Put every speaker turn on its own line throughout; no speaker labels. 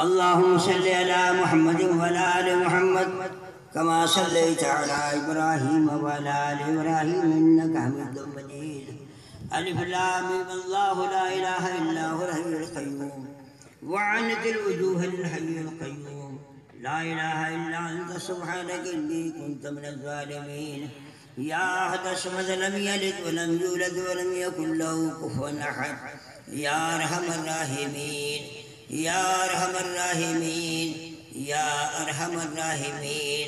اللهم صل على محمد وعلى آل محمد كما صليت على إبراهيم وعلى آل إبراهيم إنك حميد مجيد. ألف لام ميم الله لا إله إلا هو الحي القيوم وعنت الوجوه للحي القيوم لا إله إلا أنت سبحانك إني كنت من الظالمين. يا أحد الصمد لم يلد ولم يولد ولم يكن له كفوا أحد. يا أرحم الراحمين يا أرحم الراحمين يا أرحم الراحمين.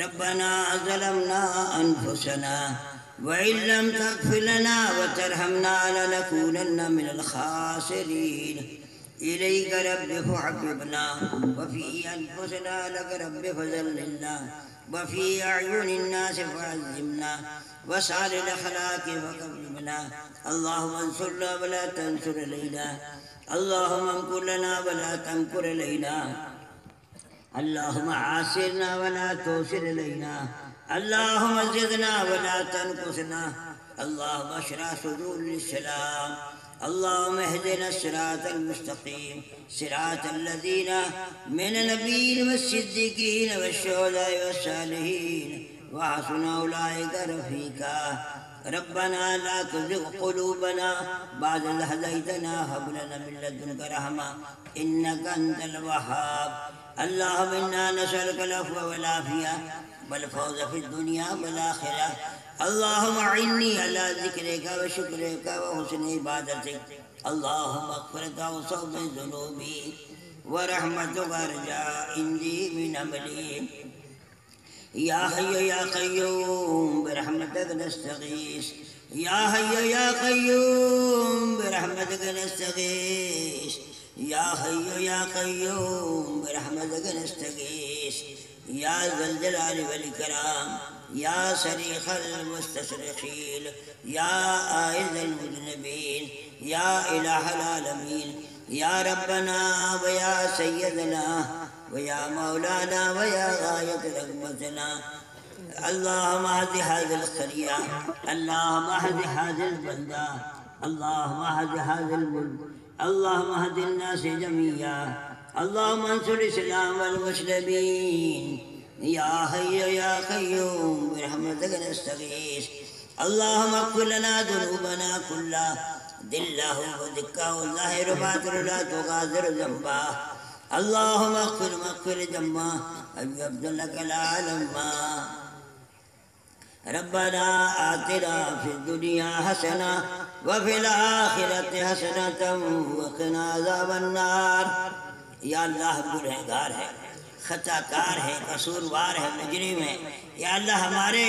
ربنا ظلمنا أنفسنا وإن لم تغفر لنا وترحمنا لنكونن من الخاسرين. إليك رب فحببنا وفي أنفسنا لك رب فذللنا وفي أعين الناس فعزمنا وسعر الأخلاق فقبلنا. اللهم انصرنا ولا تنصر علينا. اللهم امكر لنا ولا تمكر علينا. اللهم عاسرنا ولا توسر علينا. اللهم زدنا ولا تنقصنا. اللهم اشرح صدور الإسلام. اللهم اهدنا الصراط المستقيم صراط الذين من النبيين والصديقين والشهداء والصالحين وحسن أولئك رفيقا. ربنا لا تزغ قلوبنا بعد إذ هديتنا وهب لنا من لدنك رحمة إنك أنت الوهاب. اللهم إنا نسألك العفو والعافية والفوز في الدنيا والآخرة. اللهم أعني على ذكرك وشكرك وحسن عبادتك. اللهم اغفر وصوب ذنوبي ورحمتك أرجى عندي من عملي. يا حي يا قيوم برحمتك نستغيث. يا حي يا قيوم برحمتك نستغيث. يا حي يا قيوم برحمتك نستغيث. يا ذا الجلال والإكرام يا صريخ المستصرخين يا آئذ المذنبين يا إله العالمين. يا ربنا ويا سيدنا ويا مولانا ويا غاية رغبتنا. اللهم اهد هذه القرية. اللهم اهد هذه البلدة. اللهم اهد هذا الملك. اللهم اهد الناس جميعا. اللهم انصر الإسلام والمسلمين. يا حي يا قيوم برحمتك نستغيث. اللهم اغفر لنا ذنوبنا كلها دله ودكه الظاهر باطن لا تغادر ذنبا. اللهم اغفر ذنبا أبيض لك العالم. ربنا آتنا في الدنيا حسنة وفي الآخرة حسنة وقنا عذاب النار. یا اللہ گنہگار ہے، خطا کار ہے، قصوروار ہے، مجرم ہے. یا اللہ ہمارے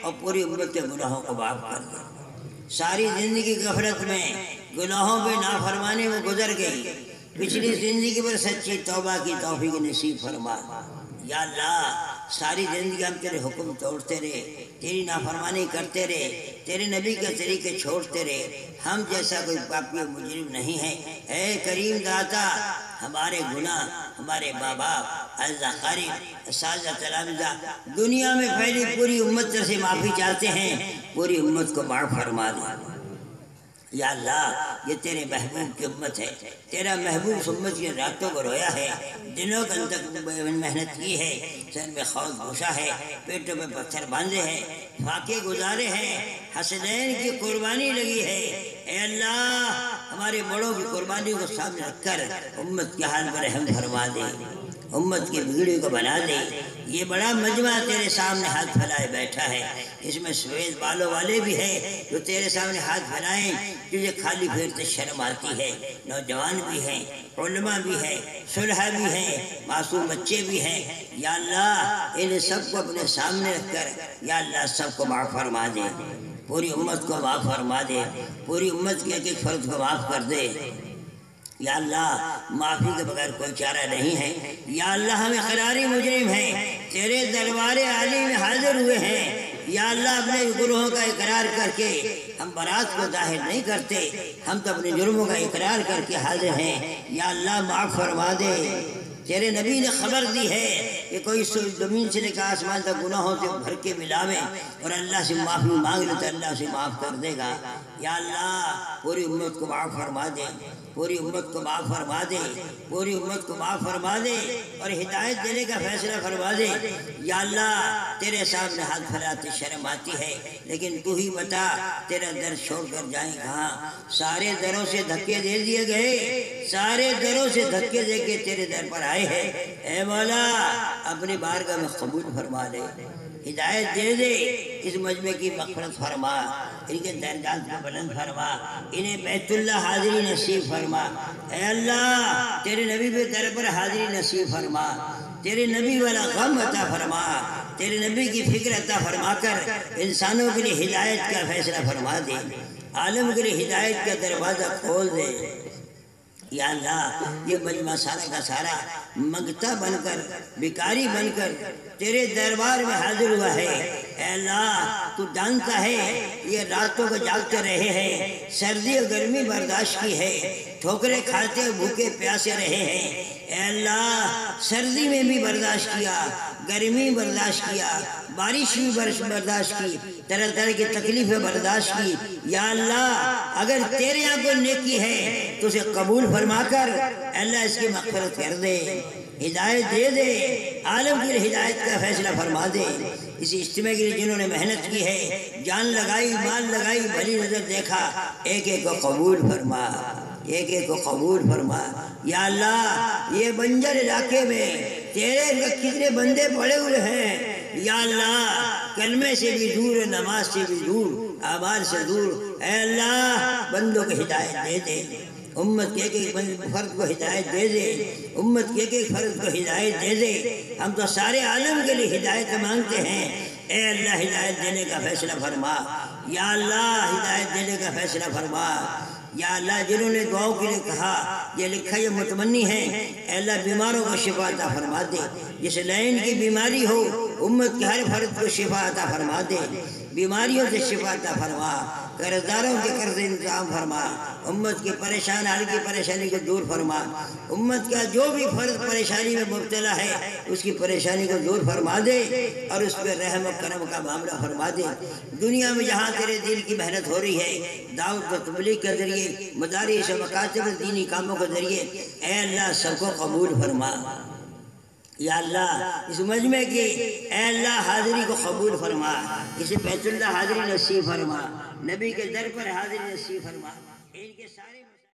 اور پوری امت کے گناہوں کو معاف کر دے. ساری زندگی غفلت میں گناہوں پہ نافرمانی میں گزر گئی. پچھلی زندگی پر سچی توبہ کی توفیق نصیب فرما. یا اللہ ساری زندگی ہم تیرے حکم توڑتے رہے، تیری نافرمانی کرتے رہے، تیرے نبی کے طریقے چھوڑتے رہے. ہم جیسا کوئی پاپی و مجرم نہیں ہے. اے کریم داتا ہمارے گناہ، ہمارے ماں باپ، اعزاء اساتذہ تلامذہ دنیا میں پھیلی پوری امت سے معافی چاہتے ہیں. پوری امت کو معاف فرما دے. یا اللہ یہ تیرے محبوب کی امت ہے. تیرا محبوب امت کی راتوں کو رویا ہے، دنوں کے اندر محنت کی ہے، سر میں خوف گھوشا ہے، پیٹوں میں پتھر باندھے ہیں، فاقے گزارے ہیں، حسنین کی قربانی لگی ہے. اے اللہ ہمارے بڑوں کی قربانی کو سامنے رکھ کر امت کے حال پر رحم فرما دے، امت کی بگڑی کو بنا دے. یہ بڑا مجمع تیرے سامنے ہاتھ پھیلائے بیٹھا ہے. اس میں سفید بالوں والے بھی ہیں جو تیرے سامنے ہاتھ پھیلائیں، تجھے خالی پھیرتے شرم آتی ہے. نوجوان بھی ہیں، علماء بھی ہیں، صلحاء بھی ہیں، معصوم بچے بھی ہیں. یا اللہ انہیں سب کو اپنے سامنے رکھ کر یا اللہ سب کو معاف فرما دے. پوری امت کو معاف فرما دے. پوری امت کے ایک ایک فرد کو معاف کر دے. یا اللہ معافی کے بغیر کوئی چارہ نہیں ہے. یا اللہ ہم اقراری مجرم ہیں، تیرے دربار عالی میں حاضر ہوئے ہیں. یا اللہ اپنے گناہوں کا اقرار کر کے ہم برات کو ظاہر نہیں کرتے، ہم تو اپنے جرموں کا اقرار کر کے حاضر ہیں. یا اللہ معاف فرما دے. تیرے نبی نے خبر دی ہے کہ کوئی زمین سے لے کر آسمان تک گناہوں سے بھر کے ملاوے اور اللہ سے معافی مانگ لے تو اللہ سے معاف کر دے گا۔ یا اللہ پوری امت کو معاف فرما دے، پوری امت کو معاف فرما دے، پوری امت کو معاف فرما دے اور ہدایت دینے کا فیصلہ فرما دے۔ یا اللہ تیرے سامنے ہاتھ پھیلاتے شرم آتی ہے، لیکن تو ہی بتا تیرا در چھوڑ کر جائیں کہاں؟ سارے دروں سے دھکے دے دیے گئے، سارے دروں سے دھکے دے کے تیرے در پر آئے ہیں۔ اے مولا اپنی بارگاہ میں قبول فرما لے، ہدایت دے دے، اس مجمع کی مغفرت فرما، ان کے درجات کو بلند فرما، انہیں بیت اللہ حاضری نصیب فرما۔ اے اللہ تیرے نبی کے در پر حاضری نصیب فرما، تیرے نبی والا غم عطا فرما، تیرے نبی کی فکر عطا فرما کر انسانوں کے لیے ہدایت کا فیصلہ فرما دے، عالم کے لیے ہدایت کا دروازہ کھول دے۔ یا اللہ یہ مجمع سارا کا سارا منگتا بن کر، بیکاری بن کر تیرے دربار میں حاضر ہوا ہے۔ اے اللہ تو جانتا ہے یہ راتوں کو جاگتے رہے ہیں، سردی اور گرمی برداشت کی ہے، ٹھوکریں کھاتے بھوکے پیاسے رہے ہیں۔ اے اللہ سردی میں بھی برداشت کیا، گرمی برداشت کیا، بارش بھی برداشت کی، طرح طرح کی تکلیفیں برداشت کی۔ یا اللہ اگر تیرے یہاں کوئی نیکی ہے تو اسے قبول فرما کر اے اللہ اس کی مغفرت کر دے، ہدایت دے دے، عالم کی ہدایت کا فیصلہ فرما دے۔ اس اجتماع کے لیے جنہوں نے محنت کی ہے، جان لگائی، مال لگائی، بھلی نظر دیکھا، ایک ایک کو قبول فرما، ایک ایک کو قبول فرما۔ یا اللہ یہ بنجر علاقے میں تیرے کتنے بندے پڑے ہوئے ہیں، یا اللہ کلمے سے بھی دور، نماز سے بھی دور، اعمال سے دور۔ اے اللہ بندوں کو ہدایت دے دے، امت کے ایک ایک فرد کو ہدایت دے دے، امت کے ایک ایک فرد کو ہدایت دے دے۔ ہم تو سارے عالم کے لیے ہدایت مانگتے ہیں۔ اے اللہ ہدایت دینے کا فیصلہ فرما، یا اللہ ہدایت دینے کا فیصلہ فرما۔ یا اللہ جنہوں نے دعاؤں کے لیے کہا، یہ لکھا یہ متمنی ہے، اے اللہ بیماروں کو شفا عطا فرما دے، جس لائن کی بیماری ہو امت کے ہر فرد کو شفا عطا فرما دے، بیماریوں سے شفا عطا فرما، قرض داروں کے قرض انتظام فرما، امت کے پریشان حال کی پریشانی کو دور فرما، امت کا جو بھی فرد پریشانی میں مبتلا ہے اس کی پریشانی کو دور فرما دے اور اس پہ رحم و کرم کا معاملہ فرما دے۔ دنیا میں جہاں تیرے دین کی محنت ہو رہی ہے، دعوت و تبلیغ کے ذریعے، مدارس و مکاتب دینی کاموں کے ذریعے، اے اللہ سب کو قبول فرما۔ یا اللہ اس مجمع کی اے اللہ حاضری کو قبول فرما، اسے بیت اللہ حاضری نصیب فرما، نبی کے در پر حاضری نصیب فرما، ان کے سارے